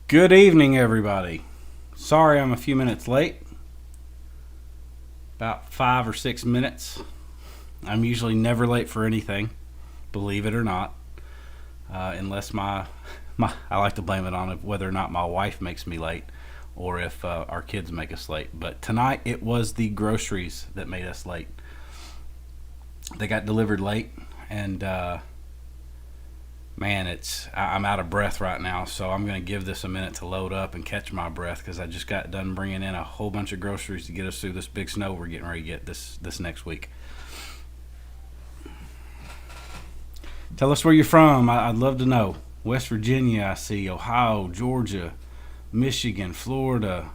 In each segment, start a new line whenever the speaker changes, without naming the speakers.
Good evening, everybody. Sorry I'm a few minutes late. About 5 or 6 minutes. I'm usually never late for anything, believe it or not, unless I like to blame it on whether or not my wife makes me late or if our kids make us late. But tonight it was the groceries that made us late. They got delivered late, and man, I'm out of breath right now, so I'm going to give this a minute to load up and catch my breath because I just got done bringing in a whole bunch of groceries to get us through this big snow we're getting ready to get this next week. Tell us where you're from. I'd love to know. West Virginia, I see. Ohio, Georgia, Michigan, Florida,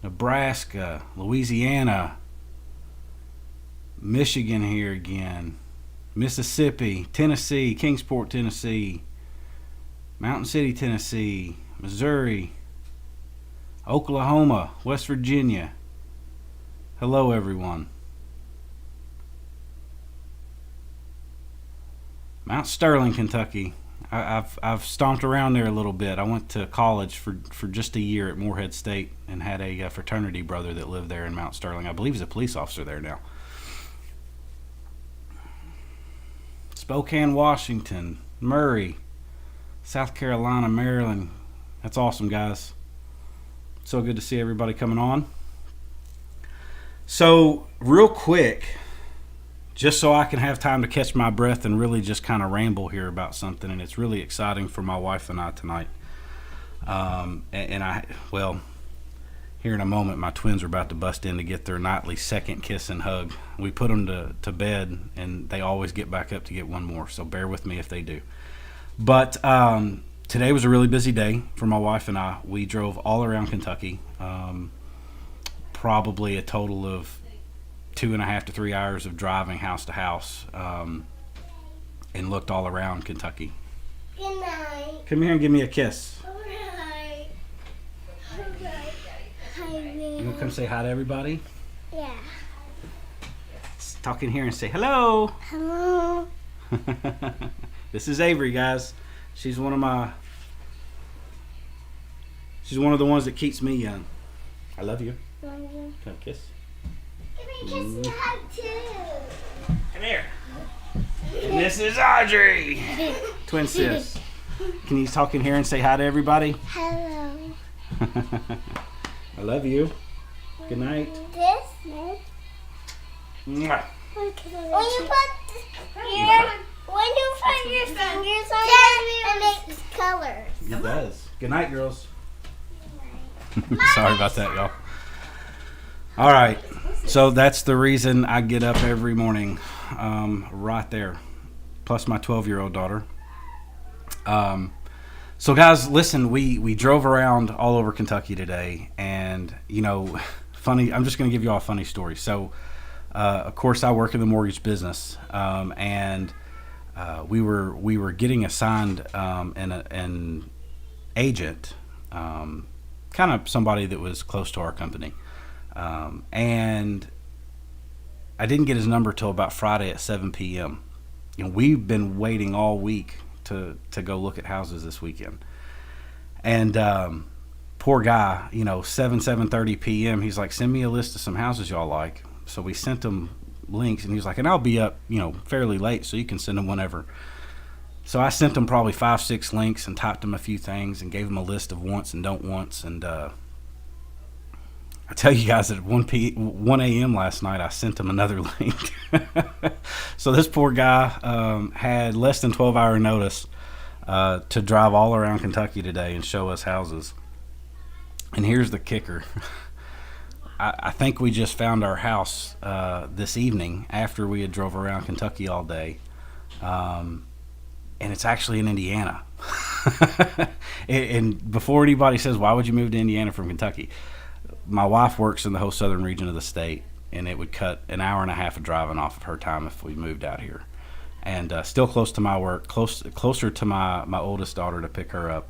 Nebraska, Louisiana, Michigan here again, Mississippi, Tennessee, Kingsport, Tennessee, Mountain City, Tennessee, Missouri, Oklahoma, West Virginia. Hello, everyone. Mount Sterling, Kentucky. I've stomped around there a little bit. I went to college for just a year at Morehead State and had a fraternity brother that lived there in Mount Sterling. I believe he's a police officer there now. Spokane, Washington, Murray, South Carolina, Maryland. That's awesome, guys. So good to see everybody coming on. So, real quick, just so I can have time to catch my breath and really just kind of ramble here about something, and it's really exciting for my wife and I tonight. Here in a moment, my twins are about to bust in to get their nightly second kiss and hug. We put them to bed, and they always get back up to get one more, so bear with me if they do. But today was a really busy day for my wife and I. We drove all around Kentucky, probably a total of 2.5 to 3 hours of driving house to house, and looked all around Kentucky.
Good night.
Come here and give me a kiss.
All right. All right. Hi,
You want to come say hi to everybody?
Yeah.
Talk in here and say hello.
Hello.
This is Avery, guys. She's one of the ones that keeps me young. I love you.
Love you.
Come kiss.
Give me a kiss and a hug too.
Come here. And this is Audrey. Twin sis. Can you talk in here and say hi to everybody?
Hello.
I love you. Good night.
This.
Mwah.
When you put your fingers on it makes colors.
It does. Good night, girls. Sorry about that, y'all. All right. So that's the reason I get up every morning, right there. Plus my 12-year-old daughter. So guys, listen, we drove around all over Kentucky today, and funny. I'm just going to give you all a funny story. So, of course, I work in the mortgage business, and we were getting assigned an agent, kind of somebody that was close to our company, and I didn't get his number till about Friday at 7 p.m. We've been waiting all week to go look at houses this weekend, and poor guy, 7:30 p.m. he's like, send me a list of some houses y'all like. So we sent him links, and he was like, and I'll be up fairly late, so you can send them whenever. So I sent him probably 5-6 links and typed him a few things and gave him a list of wants and don't wants. And I tell you guys, at 1 a.m. last night, I sent him another link. So this poor guy had less than 12-hour notice to drive all around Kentucky today and show us houses. And here's the kicker. I think we just found our house this evening after we had drove around Kentucky all day. And it's actually in Indiana. And before anybody says, why would you move to Indiana from Kentucky? My wife works in the whole southern region of the state, and it would cut an hour and a half of driving off of her time if we moved out here. And still close to my work, closer to my oldest daughter to pick her up,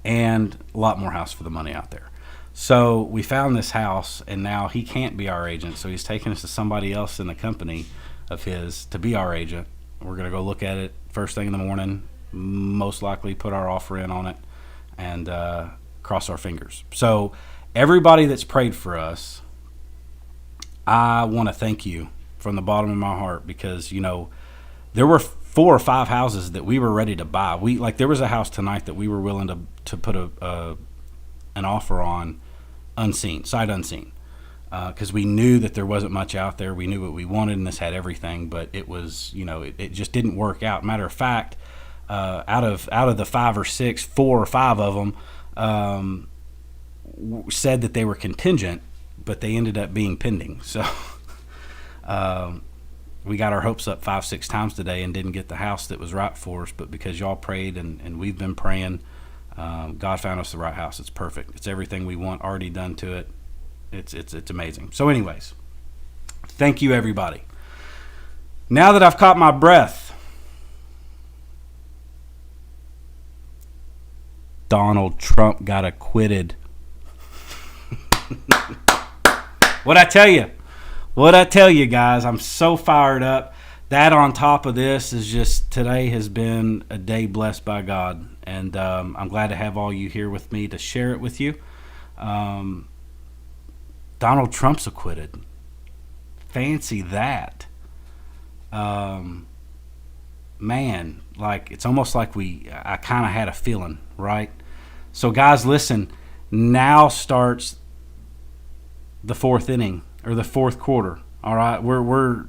and a lot more house for the money out there. So we found this house, and now he can't be our agent, so he's taking us to somebody else in the company of his to be our agent. We're going to go look at it first thing in the morning, most likely put our offer in on it, and cross our fingers. So everybody that's prayed for us, I want to thank you from the bottom of my heart, because there were 4 or 5 houses that we were ready to buy. There was a house tonight that we were willing to put an offer on, sight unseen, because we knew that there wasn't much out there. We knew what we wanted, and this had everything, but it was it just didn't work out. Matter of fact, out of the 5 or 6, 4 or 5 of them said that they were contingent, but they ended up being pending. So we got our hopes up 5, 6 times today and didn't get the house that was right for us. But because y'all prayed and we've been praying, God found us the right house. It's perfect. It's everything we want already done to it. It's amazing. So anyways, thank you, everybody. Now that I've caught my breath, Donald Trump got acquitted. What'd I tell you, guys? I'm so fired up. That on top of this is just, today has been a day blessed by God. And I'm glad to have all you here with me to share it with you. Donald Trump's acquitted. Fancy that. Man, it's almost like I kind of had a feeling, right? So guys, listen, now starts the 4th inning, or the 4th quarter. All right, we're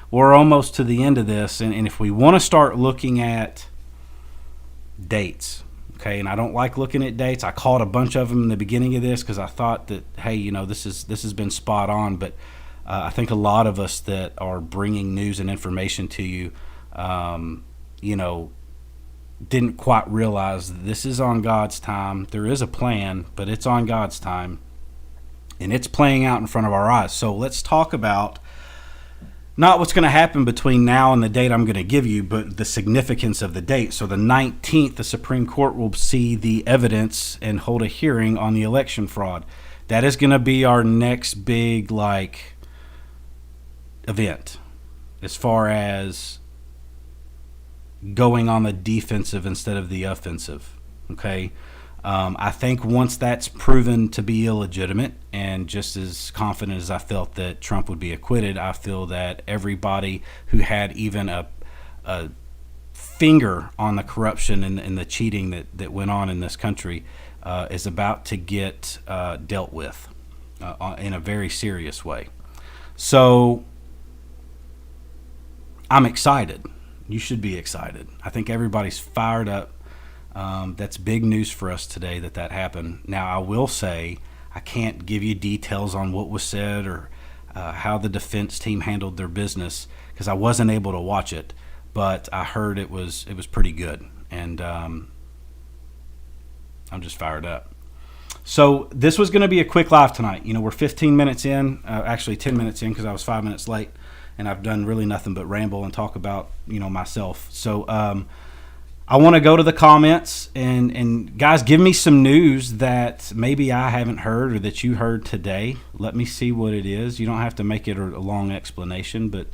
we're almost to the end of this, and if we want to start looking at dates, okay, and I don't like looking at dates. I called a bunch of them in the beginning of this because I thought that, hey, this has been spot on, but I think a lot of us that are bringing news and information to you, didn't quite realize that this is on God's time. There is a plan, but it's on God's time. And it's playing out in front of our eyes. So let's talk about not what's going to happen between now and the date I'm going to give you, but the significance of the date. So the 19th, the Supreme Court will see the evidence and hold a hearing on the election fraud. That is going to be our next big, event as far as going on the defensive instead of the offensive. Okay. I think once that's proven to be illegitimate, and just as confident as I felt that Trump would be acquitted, I feel that everybody who had even a finger on the corruption and the cheating that went on in this country is about to get dealt with in a very serious way. So I'm excited. You should be excited. I think everybody's fired up. That's big news for us today that happened. Now, I will say I can't give you details on what was said or how the defense team handled their business because I wasn't able to watch it, but I heard it was pretty good, and I'm just fired up. So this was going to be a quick live tonight. We're 15 minutes in, actually 10 minutes in because I was 5 minutes late, and I've done really nothing but ramble and talk about myself. So I want to go to the comments and guys, give me some news that maybe I haven't heard or that you heard today. Let me see what it is. You don't have to make it a long explanation, but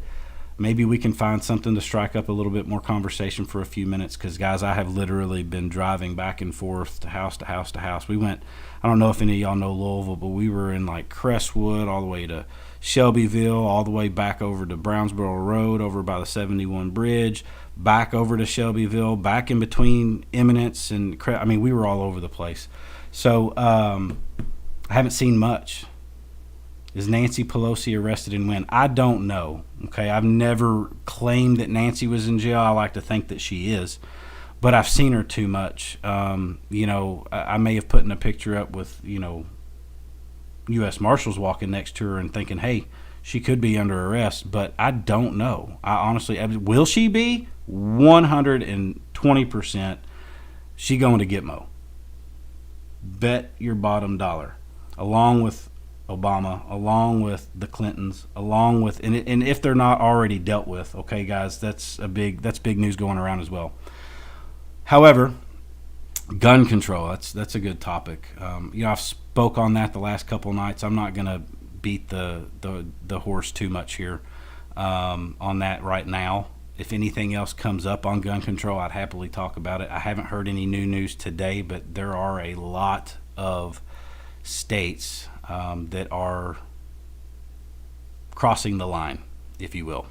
maybe we can find something to strike up a little bit more conversation for a few minutes because, guys, I have literally been driving back and forth to house to house to house. We went, I don't know if any of y'all know Louisville, but we were in Crestwood all the way to Shelbyville, all the way back over to Brownsboro Road, over by the 71 bridge, back over to Shelbyville, back in between Eminence and we were all over the place. So I haven't seen much. Is Nancy Pelosi arrested and when? I don't know. Okay, I've never claimed that Nancy was in jail. I like to think that she is, but I've seen her too much. I may have put in a picture up with U.S. Marshals walking next to her and thinking, hey, she could be under arrest, but I don't know. I honestly, will she be? 120%. She going to Gitmo. Bet your bottom dollar. Along with Obama, along with the Clintons, along with, and if they're not already dealt with, okay, guys, that's big news going around as well. However, gun control, that's a good topic. I've spoke on that the last couple nights. I'm not going to beat the horse too much here on that right now. If anything else comes up on gun control, I'd happily talk about it. I haven't heard any new news today, but there are a lot of states that are crossing the line, if you will.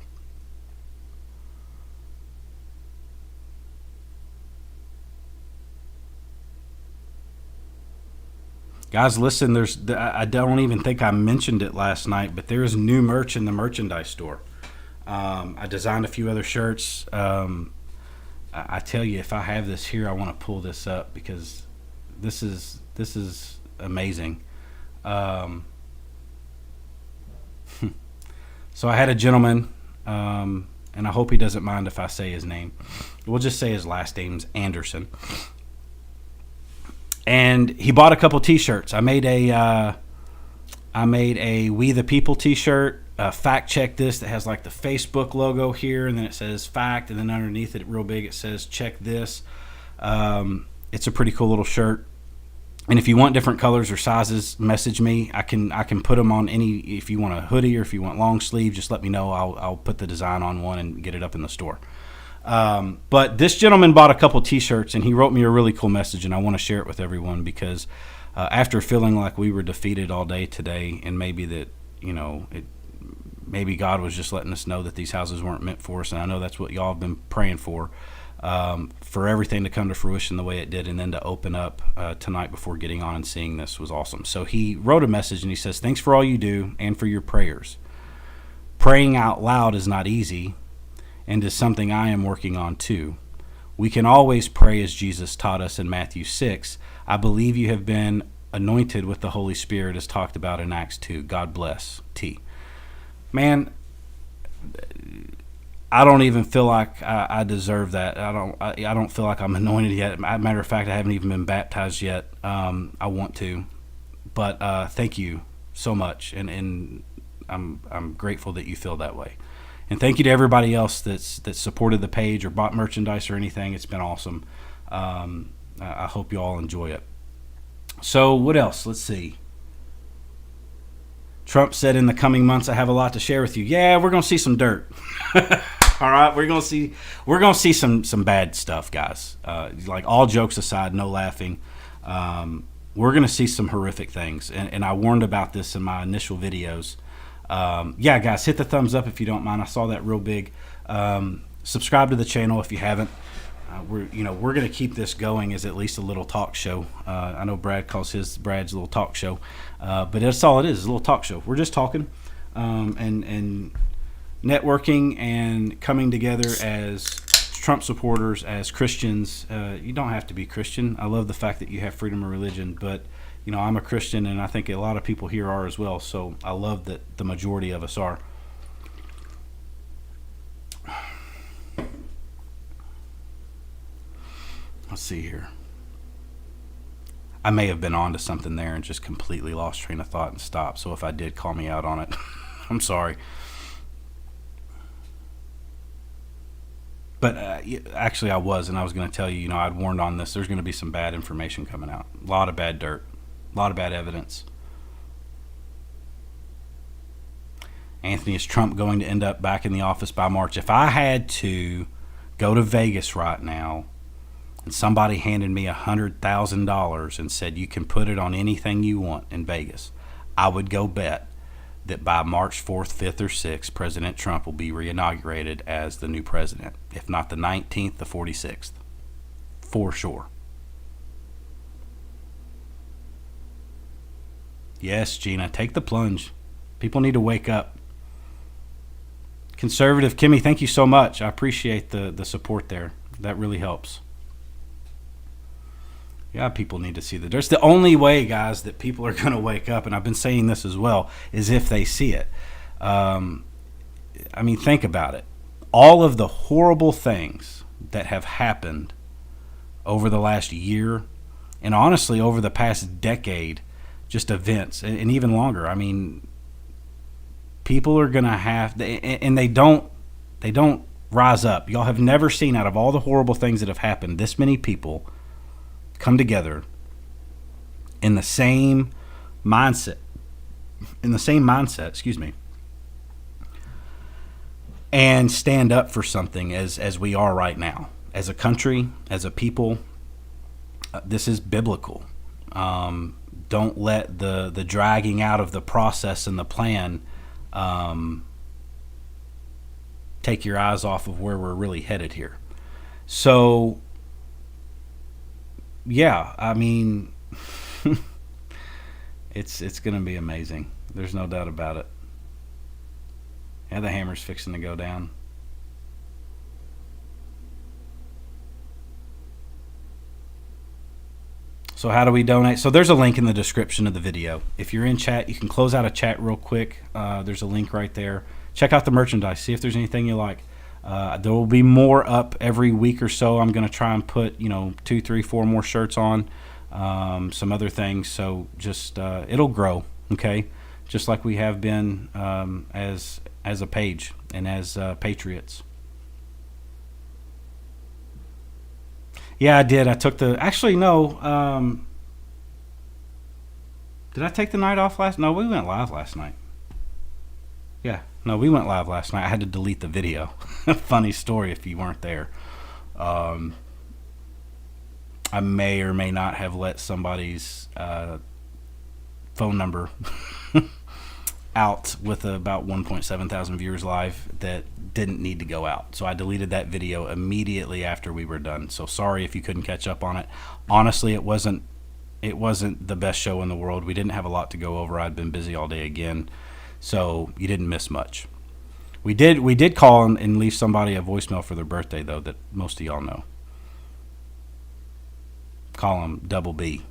Guys, listen, I don't even think I mentioned it last night, but there is new merch in the merchandise store. I designed a few other shirts. I tell you, if I have this here, I want to pull this up because this is amazing. So I had a gentleman, and I hope he doesn't mind if I say his name. We'll just say his last name's Anderson. And he bought a couple T-shirts. I made a We the People T-shirt. Fact check this, that has like the Facebook logo here, and then it says fact, and then underneath it real big it says check this. It's a pretty cool little shirt, and if you want different colors or sizes, message me. I can put them on any. If you want a hoodie or if you want long sleeve, just let me know. I'll put the design on one and get it up in the store. But this gentleman bought a couple T-shirts, and he wrote me a really cool message, and I want to share it with everyone because after feeling like we were defeated all day today, and maybe that maybe God was just letting us know that these houses weren't meant for us, and I know that's what y'all have been praying for everything to come to fruition the way it did, and then to open up tonight before getting on and seeing this was awesome. So he wrote a message, and he says, "Thanks for all you do and for your prayers. Praying out loud is not easy, and is something I am working on too. We can always pray as Jesus taught us in Matthew 6. I believe you have been anointed with the Holy Spirit as talked about in Acts 2. God bless, T." Man, I don't even feel like I deserve that. I don't feel like I'm anointed yet. Matter of fact, I haven't even been baptized yet. I want to, but thank you so much, and I'm grateful that you feel that way. And thank you to everybody else that supported the page or bought merchandise or anything. It's been awesome. I hope you all enjoy it. So what else? Let's see. Trump said in the coming months, I have a lot to share with you. Yeah, we're going to see some dirt. All right, we're going to see some bad stuff, guys. Like, all jokes aside, no laughing. We're going to see some horrific things. And I warned about this in my initial videos. Yeah, guys, hit the thumbs up if you don't mind. I saw that real big. Subscribe to the channel if you haven't. We're going to keep this going as at least a little talk show. I know Brad calls his Brad's little talk show, but that's all it is, a little talk show. We're just talking and networking and coming together as Trump supporters, as Christians. You don't have to be Christian. I love the fact that you have freedom of religion, but I'm a Christian, and I think a lot of people here are as well. So I love that the majority of us are. Let's see here. I may have been onto something there and just completely lost train of thought and stopped. So if I did, call me out on it. I'm sorry. But actually I was going to tell you, I'd warned on this. There's going to be some bad information coming out. A lot of bad dirt. A lot of bad evidence. Anthony, is Trump going to end up back in the office by March? If I had to go to Vegas right now, and somebody handed me $100,000 and said you can put it on anything you want in Vegas, I would go bet that by March 4th, 5th, or 6th, President Trump will be reinaugurated as the new president. If not the 19th, the 46th. For sure. Yes, Gina, take the plunge. People need to wake up. Conservative Kimmy, thank you so much. I appreciate the support there. That really helps. Yeah, people need to see that. There's the only way, guys, that people are going to wake up, and I've been saying this as well, is if they see it. Think about it. All of the horrible things that have happened over the last year, and honestly over the past decade, just events, and even longer. People are going to have, and they don't rise up. Y'all have never seen, out of all the horrible things that have happened, this many people come together in the same mindset, and stand up for something as we are right now, as a country, as a people. This is biblical. Don't let the dragging out of the process and the plan take your eyes off of where we're really headed here. So, yeah, I mean, it's going to be amazing. There's no doubt about it. Yeah, the hammer's fixing to go down. So how do we donate? So there's a link in the description of the video. If you're in chat, you can close out a chat real quick. There's a link right there. Check out the merchandise. See if there's anything you like. There will be more up every week or so. I'm going to try and put 2, 3, 4 more shirts on, some other things. So just it'll grow, okay? Just like we have been as a page and as patriots. Yeah, I did. I took actually, no. Did I take the night off last? No, we went live last night. Yeah, no, we went live last night. I had to delete the video. Funny story if you weren't there. I may or may not have let somebody's phone number out with about 1.7 thousand viewers live that didn't need to go out. So I deleted that video immediately after we were done. So sorry if you couldn't catch up on it. Honestly, it wasn't the best show in the world. We didn't have a lot to go over. I'd been busy all day again. So you didn't miss much. We did call and leave somebody a voicemail for their birthday, though, that most of y'all know. Call him Double B.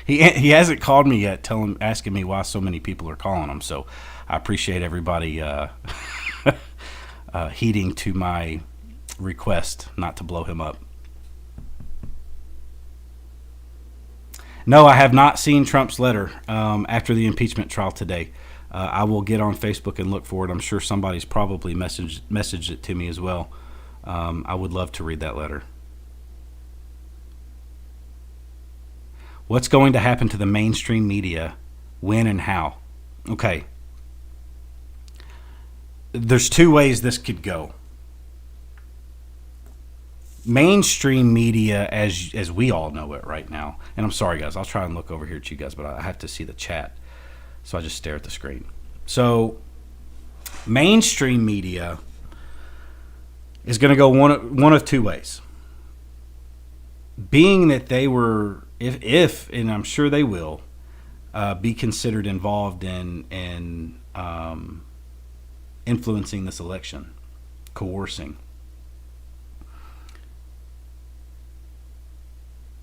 He hasn't called me yet, asking me why so many people are calling him. So I appreciate everybody heeding to my request not to blow him up. No, I have not seen Trump's letter after the impeachment trial today. I will get on Facebook and look for it. I'm sure somebody's probably messaged it to me as well. I would love to read that letter. What's going to happen to the mainstream media? When and how? Okay. There's 2 ways this could go. Mainstream media, as we all know it right now, and I'm sorry guys, I'll try and look over here at you guys, but I have to see the chat, so I just stare at the screen. So mainstream media is going to go one of 2 ways. Being that they were, if and I'm sure they will, be considered involved in influencing this election, coercing.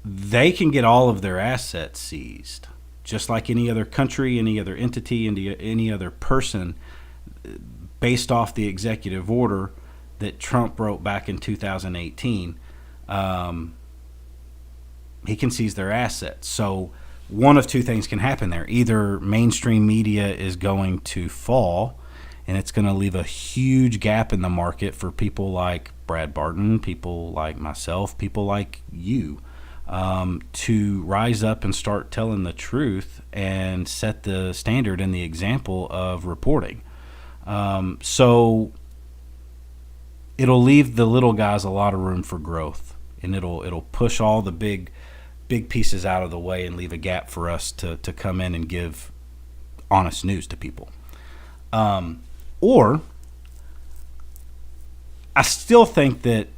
They can get all of their assets seized, just like any other country, any other entity, any other person, based off the executive order that Trump wrote back in 2018. He can seize their assets. So one of 2 things can happen there. Either mainstream media is going to fall, and it's going to leave a huge gap in the market for people like Brad Barton, people like myself, people like you, to rise up and start telling the truth and set the standard and the example of reporting. So it'll leave the little guys a lot of room for growth, and it'll push all the big pieces out of the way and leave a gap for us to come in and give honest news to people. Or I still think that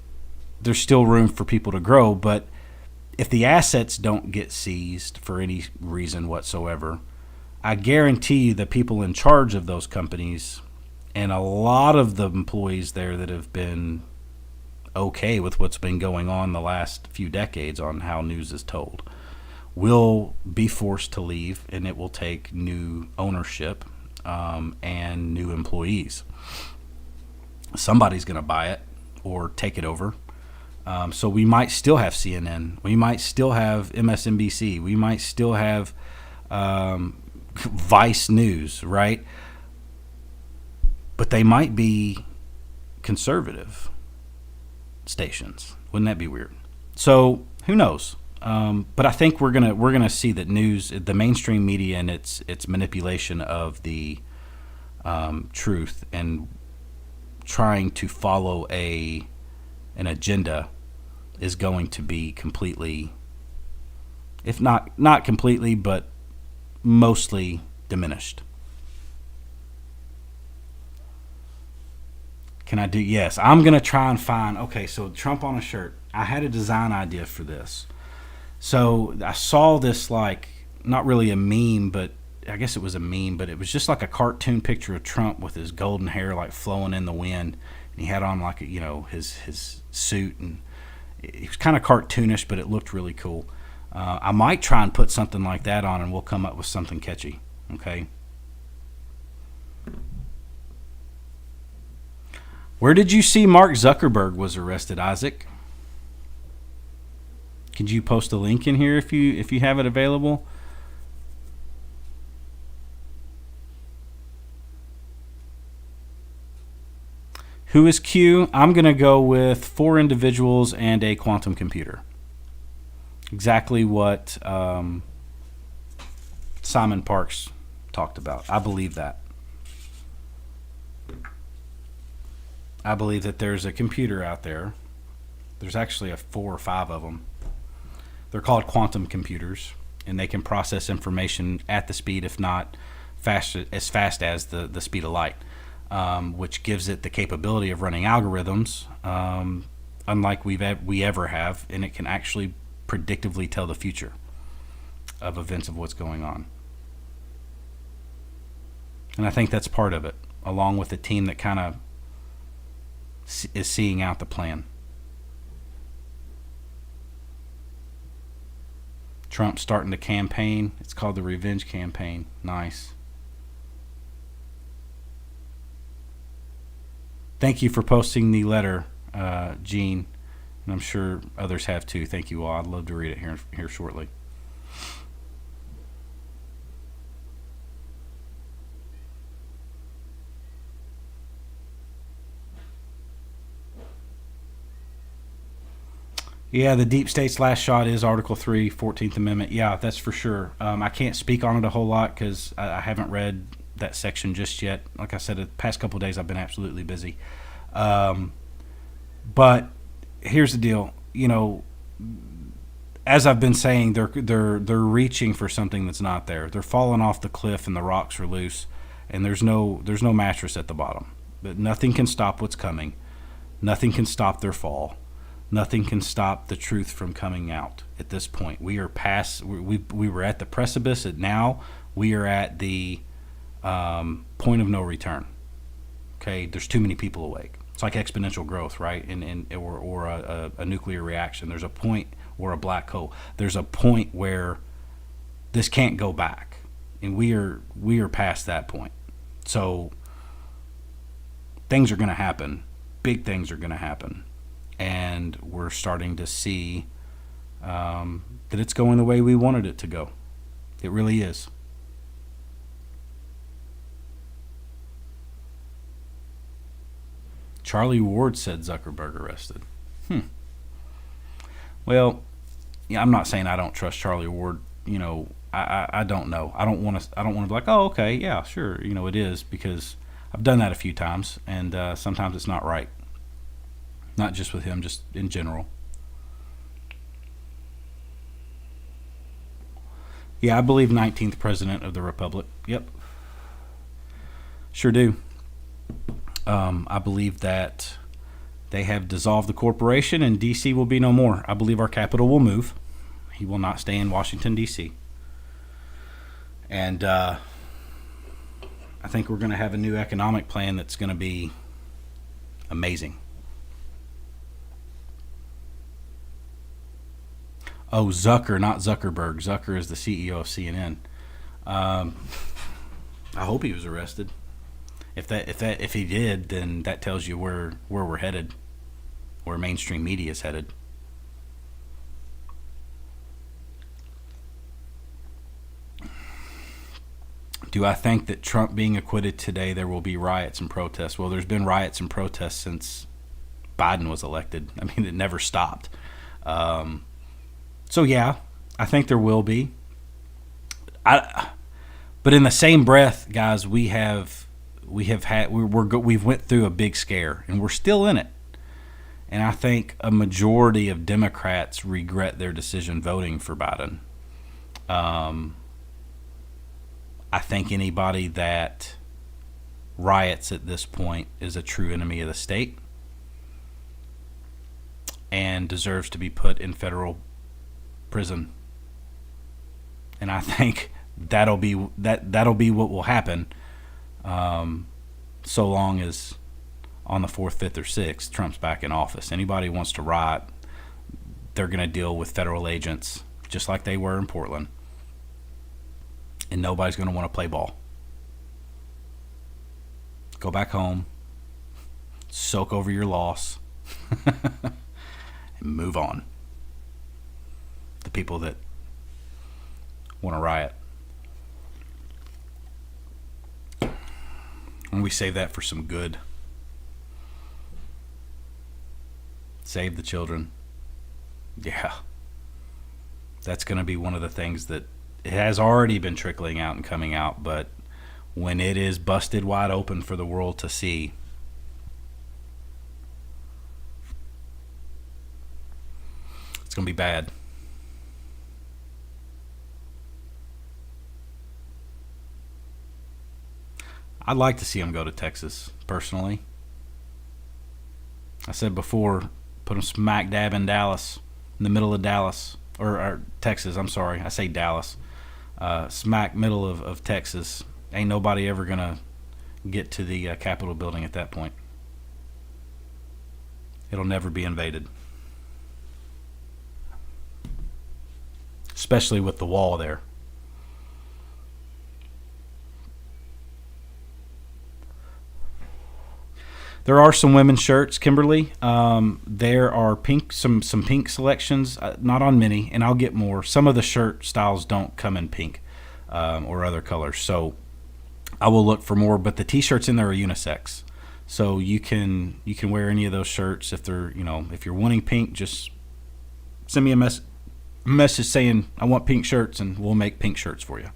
there's still room for people to grow, but if the assets don't get seized for any reason whatsoever, I guarantee you the people in charge of those companies and a lot of the employees there that have been okay with what's been going on the last few decades on how news is told will be forced to leave, and it will take new ownership and new employees. Somebody's going to buy it or take it over. So we might still have CNN. We might still have MSNBC. We might still have Vice News, right? But they might be conservative stations. Wouldn't that be weird? So who knows? But I think we're gonna see that news, the mainstream media, and its manipulation of the truth and trying to follow an agenda is going to be completely, if not completely, but mostly diminished. Can I do? Yes, I'm going to try and find. Okay, so Trump on a shirt. I had a design idea for this. So I saw this, like, not really a meme, but I guess it was a meme, but it was just like a cartoon picture of Trump with his golden hair like flowing in the wind. And he had on like his suit, and it was kind of cartoonish, but it looked really cool. I might try and put something like that on, and we'll come up with something catchy. Okay. Where did you see Mark Zuckerberg was arrested, Isaac? Could you post a link in here if you have it available? Who is Q? I'm going to go with 4 individuals and a quantum computer. Exactly what Simon Parkes talked about. I believe that. I believe that there's a computer out there. There's actually 4 or 5 of them. They're called quantum computers, and they can process information at the speed, if not as fast as the speed of light, which gives it the capability of running algorithms, unlike we ever have, and it can actually predictively tell the future of events of what's going on. And I think that's part of it, along with the team that kind of is seeing out the plan. Trump starting the campaign. It's called the Revenge Campaign. Nice. Thank you for posting the letter, Gene. And I'm sure others have too. Thank you all. I'd love to read it here shortly. Yeah, the deep state's last shot is Article 3, 14th Amendment. Yeah, that's for sure. I can't speak on it a whole lot because I haven't read that section just yet. Like I said, the past couple of days I've been absolutely busy. But here's the deal. You know, as I've been saying, they're reaching for something that's not there. They're falling off the cliff and the rocks are loose, and there's no mattress at the bottom. But nothing can stop what's coming. Nothing can stop their fall. Nothing can stop the truth from coming out at this point. We are past. We were at the precipice, and now we are at the point of no return. Okay, there's too many people awake. It's like exponential growth, right? Or a nuclear reaction. There's a point, or a black hole. There's a point where this can't go back, and we are past that point. So things are going to happen. Big things are going to happen. And we're starting to see that it's going the way we wanted it to go. It really is. Charlie Ward said Zuckerberg arrested. Well, yeah, I'm not saying I don't trust Charlie Ward. You know, I don't know. I don't want to be like, oh, okay, yeah, sure. You know, it is, because I've done that a few times, and sometimes it's not right. Not just with him, just in general. Yeah, I believe 19th president of the republic. Yep. Sure do. I believe that they have dissolved the corporation and D.C. will be no more. I believe our capital will move. He will not stay in Washington, D.C. And I think we're going to have a new economic plan that's going to be amazing. Oh, Zucker, not Zuckerberg. Zucker is the CEO of CNN. I hope he was arrested. If he did, then that tells you where we're headed, where mainstream media is headed. Do I think that Trump being acquitted today, there will be riots and protests? Well, there's been riots and protests since Biden was elected. I mean, it never stopped. So yeah, I think there will be. But in the same breath, guys, we have we've went through a big scare, and we're still in it. And I think a majority of Democrats regret their decision voting for Biden. I think anybody that riots at this point is a true enemy of the state and deserves to be put in federal prison. And I think that'll be what will happen, so long as on the 4th, 5th, or 6th, Trump's back in office. Anybody who wants to riot, they're going to deal with federal agents just like they were in Portland. And nobody's going to want to play ball. Go back home, soak over your loss, and move on. The people that want to riot. And we save that for some good. Save the children. Yeah. That's going to be one of the things that it has already been trickling out and coming out, but when it is busted wide open for the world to see, it's going to be bad. I'd like to see them go to Texas, personally. I said before, put them smack dab in Dallas, in the middle of Dallas, or Texas, I'm sorry. I say Dallas. Smack middle of Texas. Ain't nobody ever going to get to the Capitol building at that point. It'll never be invaded. Especially with the wall there. There are some women's shirts, Kimberly. There are some pink selections, not on many, and I'll get more. Some of the shirt styles don't come in pink or other colors, so I will look for more. But the t-shirts in there are unisex, so you can wear any of those shirts. If they're if you're wanting pink, just send me a message saying I want pink shirts, and we'll make pink shirts for you.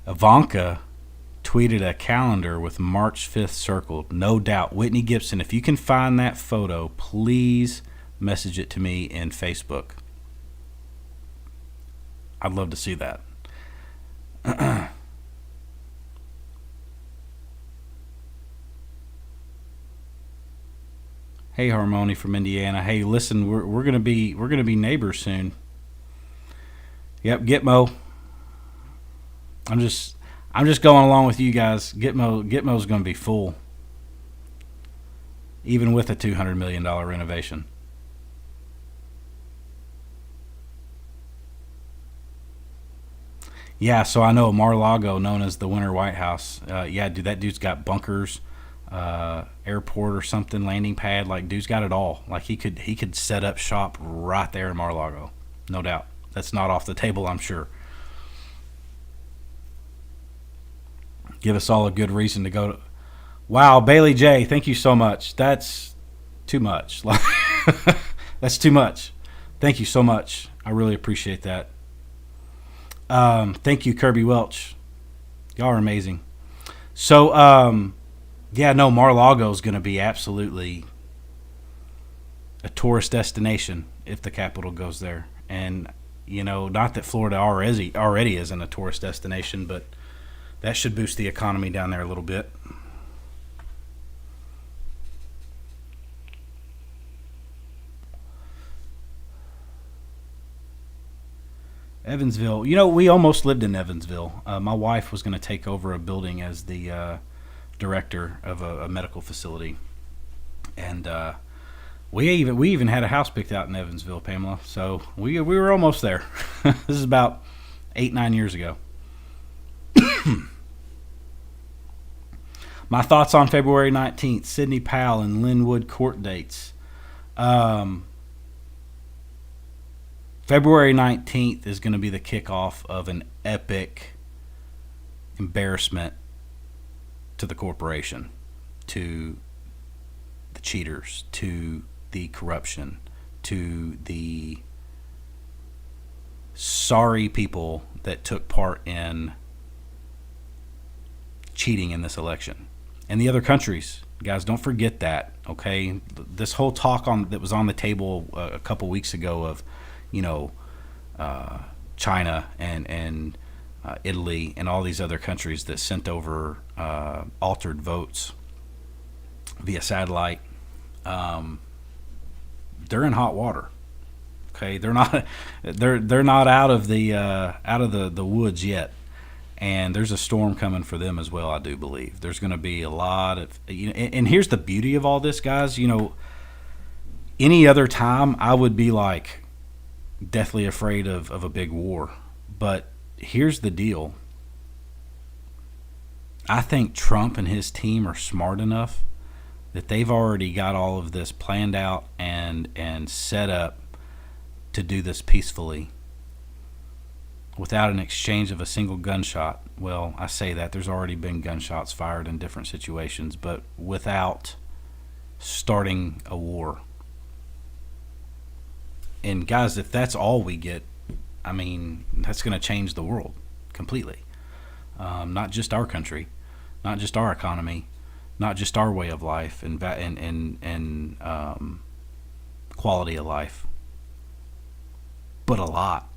Ivanka tweeted a calendar with March 5th circled. No doubt. Whitney Gibson, if you can find that photo, please message it to me in Facebook. I'd love to see that. Hey, Harmony from Indiana. Hey, listen, we're gonna be neighbors soon. Yep, Gitmo. I'm just going along with you guys. Gitmo's going to be full, even with a $200 million renovation. Yeah, so I know Mar-a-Lago, known as the Winter White House. Yeah, dude, that dude's got bunkers, airport or something, landing pad. Like, dude's got it all. Like, he could set up shop right there in Mar-a-Lago, no doubt. That's not off the table, I'm sure. Give us all a good reason to go to. Wow, Bailey J, thank you so much. That's too much. That's too much. Thank you so much. I really appreciate that. Thank you, Kirby Welch. Y'all are amazing. So, yeah, no, Mar-a-Lago is going to be absolutely a tourist destination if the Capitol goes there. And, not that Florida already isn't a tourist destination, but that should boost the economy down there a little bit. Evansville. We almost lived in Evansville. My wife was going to take over a building as the director of a medical facility. And we even had a house picked out in Evansville, Pamela. So we were almost there. This is about 8-9 years ago. My thoughts on February 19th, Sidney Powell and Linwood court dates. February 19th is going to be the kickoff of an epic embarrassment to the corporation, to the cheaters, to the corruption, to the sorry people that took part in cheating in this election. And the other countries, guys, don't forget that, okay? This whole talk that was on the table a couple weeks ago of, you know, China and Italy and all these other countries that sent over altered votes via satellite. They're in hot water. Okay, they're not out of the woods yet, and there's a storm coming for them as well. I do believe there's going to be a lot of, you know, and here's the beauty of all this, guys. You know, any other time I would be like deathly afraid of a big war, but here's the deal. I think Trump and his team are smart enough that they've already got all of this planned out and set up to do this peacefully without an exchange of a single gunshot. Well, I say that there's already been gunshots fired in different situations, but without starting a war. And guys, if that's all we get, I mean, that's going to change the world completely. Not just our country, not just our economy, not just our way of life and quality of life, but a lot,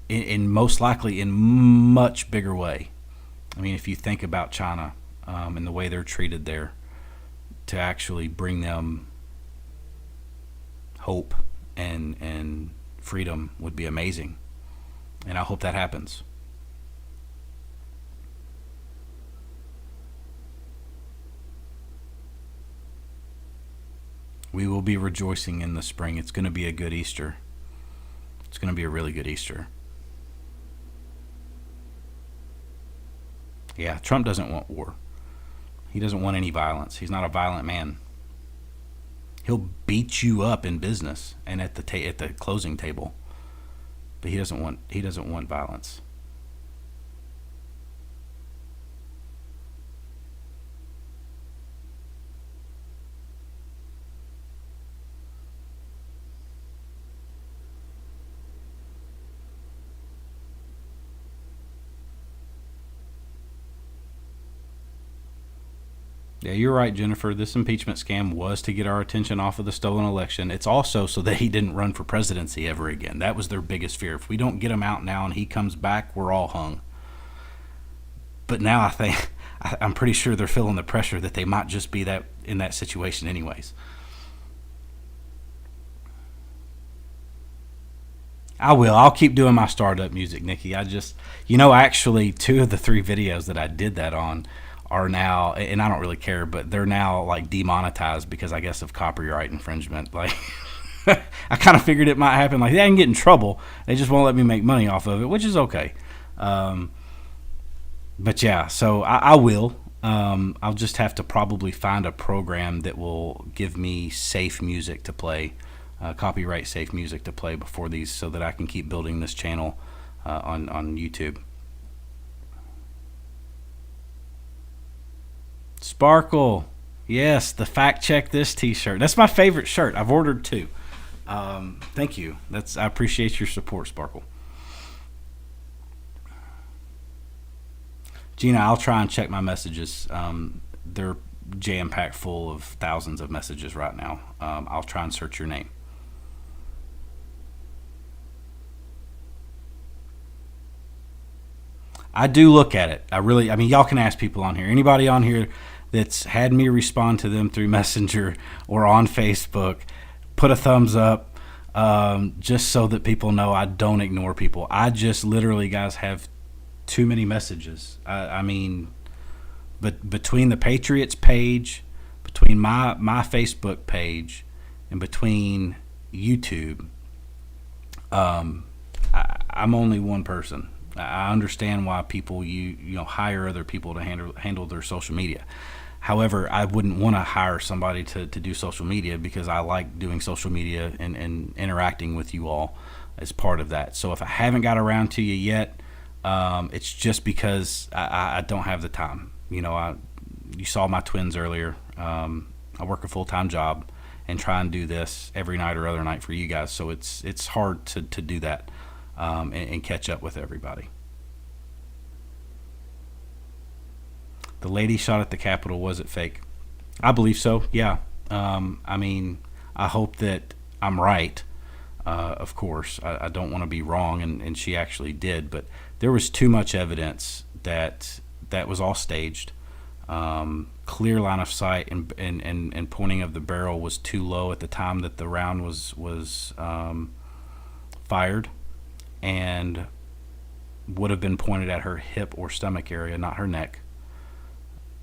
in most likely in much bigger way. I mean, if you think about China and the way they're treated there, to actually bring them hope and freedom would be amazing, and I hope that happens. We will be rejoicing in the spring. It's going to be a good Easter. It's going to be a really good Easter. Yeah, Trump doesn't want war. He doesn't want any violence. He's not a violent man. He'll beat you up in business and at the closing table, but he doesn't want violence. Yeah, you're right, Jennifer. This impeachment scam was to get our attention off of the stolen election. It's also so that he didn't run for presidency ever again. That was their biggest fear. If we don't get him out now and he comes back, we're all hung. But now I'm pretty sure they're feeling the pressure that they might just be in that situation anyways. I will. I'll keep doing my startup music, Nikki. Actually, 2 of the 3 videos that I did that on are now, and I don't really care, but they're now like demonetized because I guess of copyright infringement. Like, I kind of figured it might happen. Like, they didn't get in trouble. They just won't let me make money off of it, which is okay. But yeah, so I will. I'll just have to probably find a program that will give me safe music to play, copyright safe music to play before these, so that I can keep building this channel on YouTube. Sparkle, yes, the Fact Check This t-shirt. That's my favorite shirt. I've ordered 2. Thank you. I appreciate your support, Sparkle. Gina, I'll try and check my messages. They're jam-packed full of thousands of messages right now. I'll try and search your name. I do look at it. I mean, y'all can ask people on here. Anybody on here that's had me respond to them through Messenger or on Facebook, put a thumbs up, just so that people know I don't ignore people. I just literally, guys, have too many messages. I mean, but between the Patriots page, between my Facebook page, and between YouTube, I'm only one person. I understand why people hire other people to handle their social media. However, I wouldn't want to hire somebody to do social media because I like doing social media and interacting with you all as part of that. So if I haven't got around to you yet, it's just because I don't have the time. You saw my twins earlier. I work a full-time job and try and do this every night or other night for you guys. So it's hard to do that. and catch up with everybody. The lady shot at the Capitol, was it fake? I believe so, yeah. I mean, I hope that I'm right. Of course, I don't want to be wrong, and she actually did, but there was too much evidence that was all staged. Clear line of sight and pointing of the barrel was too low at the time that the round was fired, and would have been pointed at her hip or stomach area, not her neck.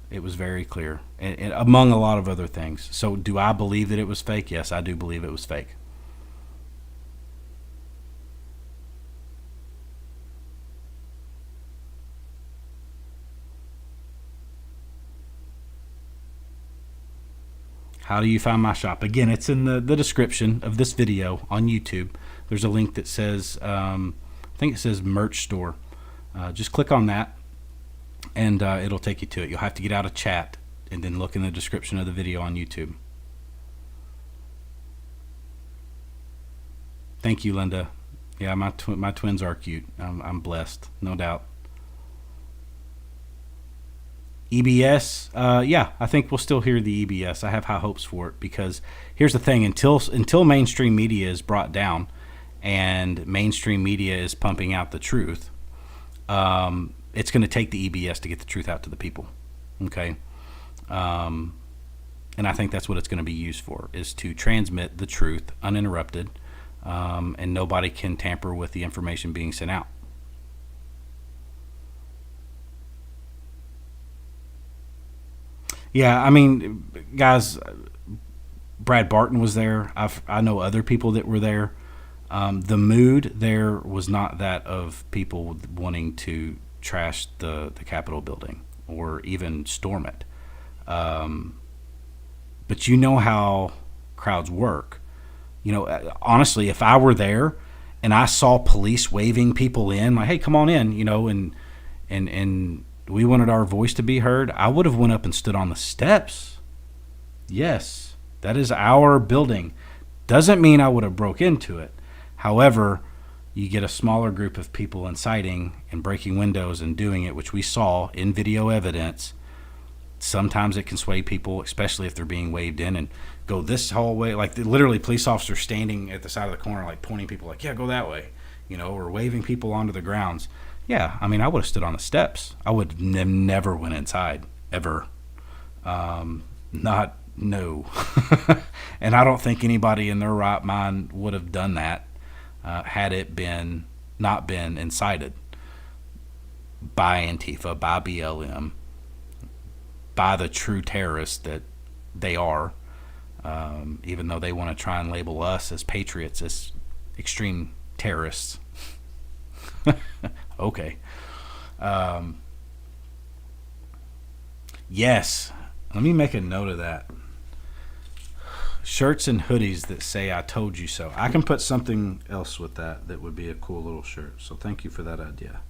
It was very clear, and among a lot of other things. So do I believe that it was fake? Yes, I do believe it was fake. How do you find my shop? Again, it's in the description of this video on YouTube. There's a link that says, I think it says merch store. Just click on that, and it'll take you to it. You'll have to get out of chat and then look in the description of the video on YouTube. Thank you, Linda. Yeah, my twins are cute. I'm blessed, no doubt. EBS, yeah, I think we'll still hear the EBS. I have high hopes for it, because here's the thing: until mainstream media is brought down and mainstream media is pumping out the truth, it's going to take the EBS to get the truth out to the people. Okay, and I think that's what it's going to be used for, is to transmit the truth uninterrupted, and nobody can tamper with the information being sent out. Yeah, I mean, guys, Brad Barton was there. I know other people that were there. The mood there was not that of people wanting to trash the Capitol building or even storm it. But you know how crowds work. You know, honestly, if I were there and I saw police waving people in, like, hey, come on in, you know, and we wanted our voice to be heard, I would have went up and stood on the steps. Yes, that is our building. Doesn't mean I would have broke into it. However, you get a smaller group of people inciting and breaking windows and doing it, which we saw in video evidence. Sometimes it can sway people, especially if they're being waved in, and go this whole way. Like, literally police officers standing at the side of the corner, like pointing people like, yeah, go that way, you know, or waving people onto the grounds. Yeah, I mean, I would have stood on the steps. I would never went inside, ever. No. And I don't think anybody in their right mind would have done that had it not been incited by Antifa, by BLM, by the true terrorists that they are, even though they want to try and label us as patriots, as extreme terrorists. Okay. Yes. Let me make a note of that. Shirts and hoodies that say "I told you so." I can put something else with that would be a cool little shirt. So thank you for that idea.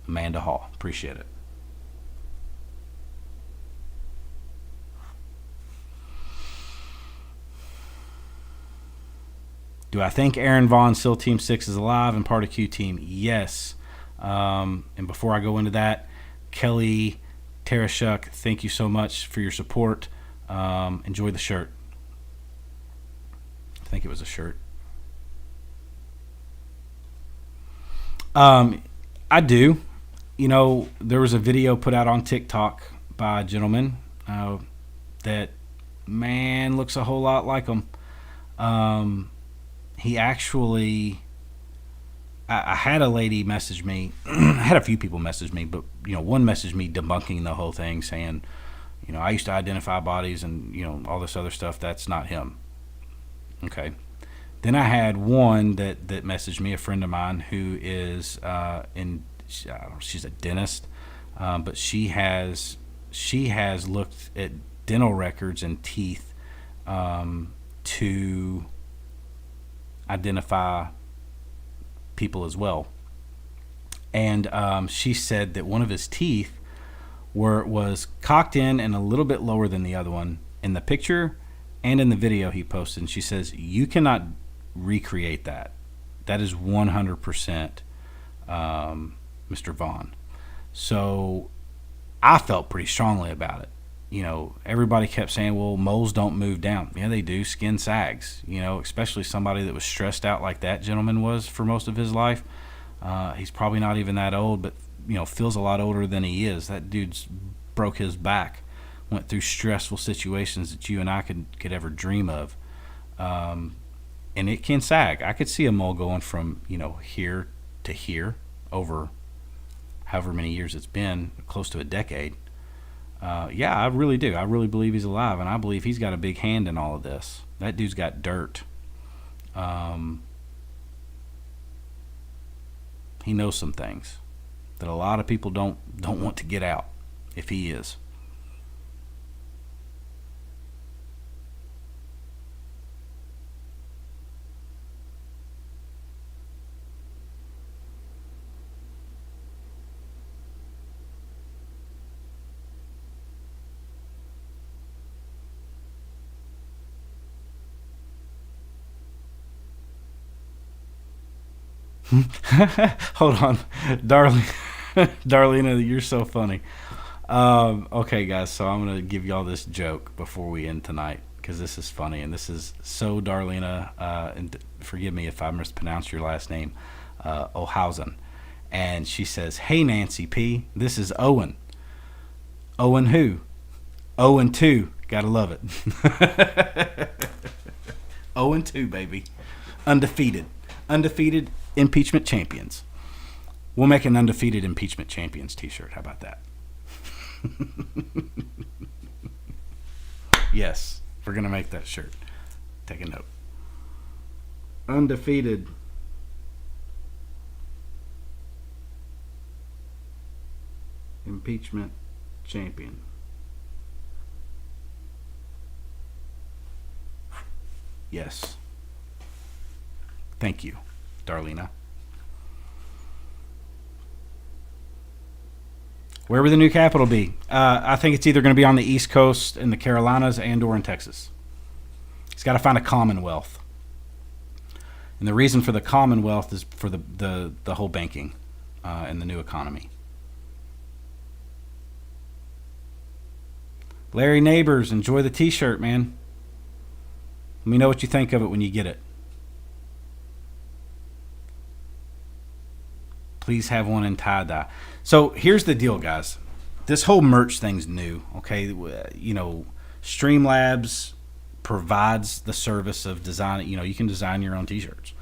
Amanda Hall. Appreciate it. Do I think Aaron Vaughn, still Team 6, is alive and part of Q Team? Yes. And before I go into that, Kelly Tarashuk, thank you so much for your support. Enjoy the shirt. I think it was a shirt. I do. You know, there was a video put out on TikTok by a gentleman that, man, looks a whole lot like him. He actually, I had a lady message me. I had a few people message me, but, you know, one messaged me debunking the whole thing, saying, you know, I used to identify bodies and, you know, all this other stuff. That's not him. Okay. Then I had one that messaged me, a friend of mine who is she's a dentist, but she has looked at dental records and teeth to identify people as well. And she said that one of his teeth was cocked in and a little bit lower than the other one. In the picture, and in the video he posted. And she says, you cannot recreate that. That is 100% Mr. Vaughn. So I felt pretty strongly about it. You know, everybody kept saying, well, moles don't move down. Yeah, they do. Skin sags, you know, especially somebody that was stressed out like that gentleman was for most of his life. He's probably not even that old, but, you know, feels a lot older than he is. That dude's broke his back, went through stressful situations that you and I could ever dream of. And it can sag. I could see a mole going from, you know, here to here over however many years it's been, close to a decade. Yeah, I really do. I really believe he's alive, and I believe he's got a big hand in all of this. That dude's got dirt. He knows some things that a lot of people don't want to get out, if he is. Hold on, Darlena, you're so funny. Okay, guys, so I'm gonna give y'all this joke before we end tonight because this is funny and this is so Darlena. And forgive me if I mispronounce your last name, Ohausen. And she says, "Hey Nancy P, this is Owen. Owen who? Owen 2. Gotta love it. Owen 2, baby, undefeated." Undefeated impeachment champions. We'll make an undefeated impeachment champions t-shirt. How about that? Yes, we're going to make that shirt. Take a note. Undefeated impeachment champion. Yes. Thank you, Darlena. Where would the new capital be? I think it's either going to be on the East Coast in the Carolinas and or in Texas. It's got to find a commonwealth. And the reason for the commonwealth is for the whole banking and the new economy. Larry Neighbors, enjoy the t-shirt, man. Let me know what you think of it when you get it. Please have one in tie-dye. So here's the deal, guys. This whole merch thing's new, okay? You know, Streamlabs provides the service of design. You know, you can design your own t-shirts.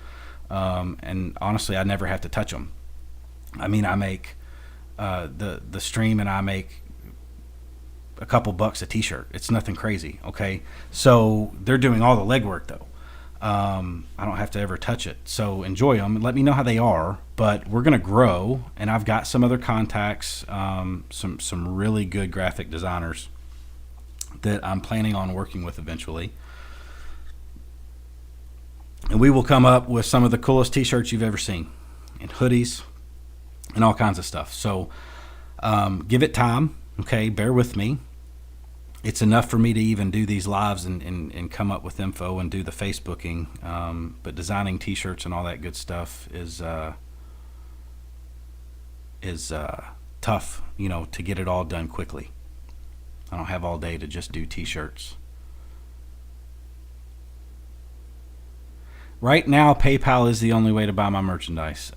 And honestly, I never have to touch them. I mean, I make the stream and I make a couple bucks a t-shirt. It's nothing crazy, okay? So they're doing all the legwork, though. I don't have to ever touch it. So enjoy them and let me know how they are. But we're going to grow, and I've got some other contacts, some really good graphic designers that I'm planning on working with eventually. And we will come up with some of the coolest t-shirts you've ever seen, and hoodies, and all kinds of stuff. So give it time, okay? Bear with me. It's enough for me to even do these lives and come up with info and do the Facebooking. But designing t-shirts and all that good stuff is tough, you know, to get it all done quickly. I don't have all day to just do t-shirts. Right now, PayPal is the only way to buy my merchandise.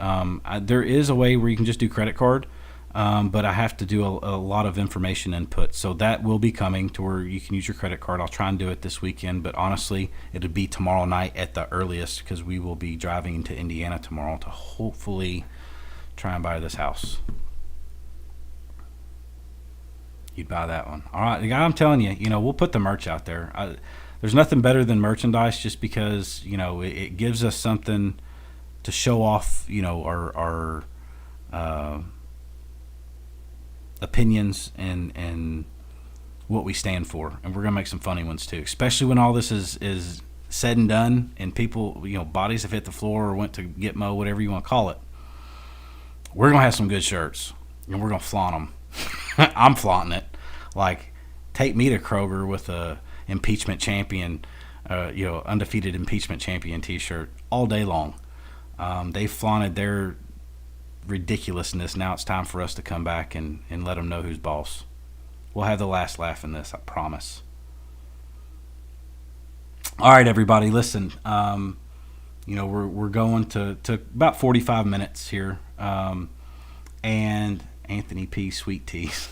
There is a way where you can just do credit card. But I have to do a lot of information input. So that will be coming to where you can use your credit card. I'll try and do it this weekend, but honestly, it'll be tomorrow night at the earliest because we will be driving into Indiana tomorrow to hopefully try and buy this house. You'd buy that one. All right, I'm telling you, you know, we'll put the merch out there. There's nothing better than merchandise just because, you know, it gives us something to show off, you know, our opinions and what we stand for, and we're gonna make some funny ones too, especially when all this is said and done and people, you know, bodies have hit the floor or went to Gitmo, whatever you want to call it. We're gonna have some good shirts and we're gonna flaunt them. I'm flaunting it. Like, take me to Kroger with impeachment champion, undefeated impeachment champion T-shirt all day long. They flaunted their ridiculousness. Now it's time for us to come back and let them know who's boss. We'll have the last laugh in this, I promise. All right, everybody, listen. We're going to about 45 minutes here, and Anthony P. Sweet Teas,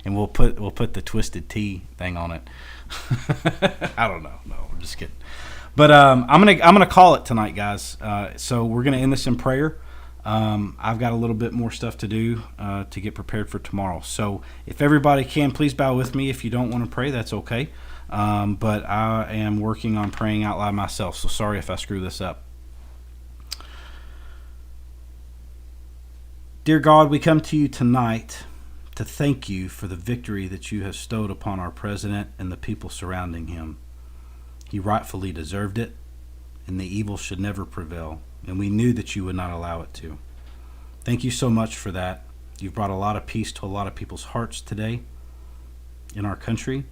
and we'll put the Twisted Tea thing on it. I don't know. No, I'm just kidding. But I'm gonna call it tonight, guys. So we're gonna end this in prayer. I've got a little bit more stuff to do to get prepared for tomorrow. So if everybody can, please bow with me. If you don't want to pray, that's okay. But I am working on praying out loud myself, so sorry if I screw this up. Dear God, we come to you tonight to thank you for the victory that you have bestowed upon our president and the people surrounding him. He rightfully deserved it, and the evil should never prevail, and we knew that you would not allow it to. Thank you so much for that. You've brought a lot of peace to a lot of people's hearts today in our country,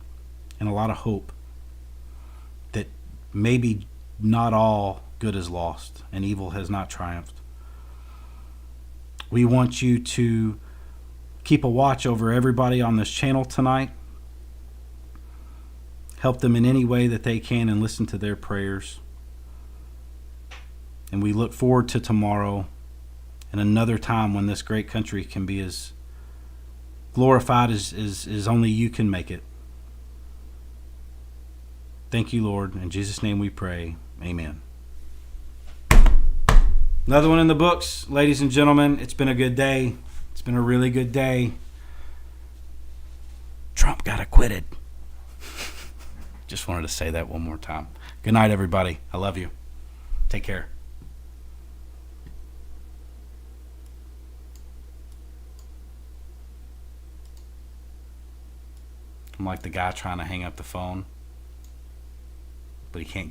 and a lot of hope that maybe not all good is lost and evil has not triumphed. We want you to keep a watch over everybody on this channel tonight. Help them in any way that they can and listen to their prayers. And we look forward to tomorrow and another time when this great country can be as glorified as only you can make it. Thank you, Lord. In Jesus' name we pray. Amen. Another one in the books, ladies and gentlemen. It's been a good day. It's been a really good day. Trump got acquitted. Just wanted to say that one more time. Good night, everybody. I love you. Take care. I'm like the guy trying to hang up the phone, but he can't